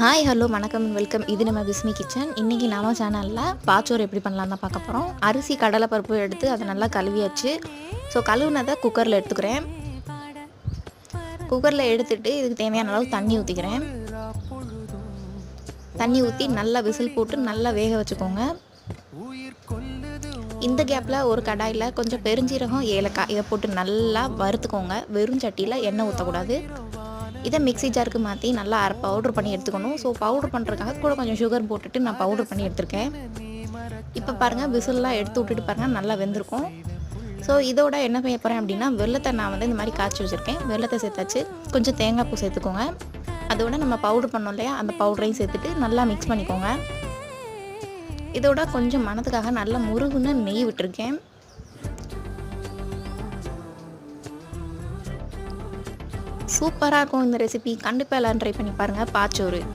Hi hello வணக்கம் welcome. இது நம்ம பிஸ்மி கிச்சன். இன்றைக்கி நம்ம சேனலில் பாச்சோறு எப்படி பண்ணலாம் தான் பார்க்க போகிறோம். அரிசி கடலைப்பருப்பு எடுத்து அதை நல்லா கழுவியாச்சு. ஸோ கழுவுனதை குக்கரில் எடுத்துக்கிறேன். குக்கரில் எடுத்துகிட்டு இதுக்கு தேவையான அளவு தண்ணி ஊற்றிக்கிறேன். தண்ணி ஊற்றி நல்லா விசில் போட்டு நல்லா வேக வச்சுக்கோங்க. இந்த கேப்பில் ஒரு கடாயில் கொஞ்சம் பெருஞ்சீரகம், ஏலக்காய் இதை போட்டு நல்லா வறுத்துக்கோங்க. வெறும் சட்டியில் எண்ணெய் ஊற்றக்கூடாது. இதை மிக்ஸி ஜாருக்கு மாற்றி நல்லா பவுட்ரு பண்ணி எடுத்துக்கணும். ஸோ பவுட்ரு பண்ணுறதுக்காக கூட கொஞ்சம் சுகர் போட்டுட்டு நான் பவுட்ரு பண்ணி எடுத்துருக்கேன். இப்போ பாருங்கள், விசில்லாம் எடுத்து விட்டுட்டு பாருங்கள், நல்லா வெந்திருக்கும். ஸோ இதோட என்ன செய்ய போகிறேன் அப்படின்னா, வெள்ளத்தை நான் இந்த மாதிரி காய்ச்சி வச்சுருக்கேன். வெள்ளத்தை சேர்த்தாச்சு. கொஞ்சம் தேங்காய் பூ சேர்த்துக்கோங்க. அதோட நம்ம பவுட்ரு பண்ணோம் இல்லையா, அந்த பவுடரையும் சேர்த்துட்டு நல்லா மிக்ஸ் பண்ணிக்கோங்க. இதோட கொஞ்சம் மணத்துக்காக நல்லா முருகுன்னு நெய் விட்டுருக்கேன். சூப்பராக இருக்கும் இந்த ரெசிபி. கண்டிப்பாக எல்லோரும் ட்ரை பண்ணி பாருங்கள். பாச்சோறு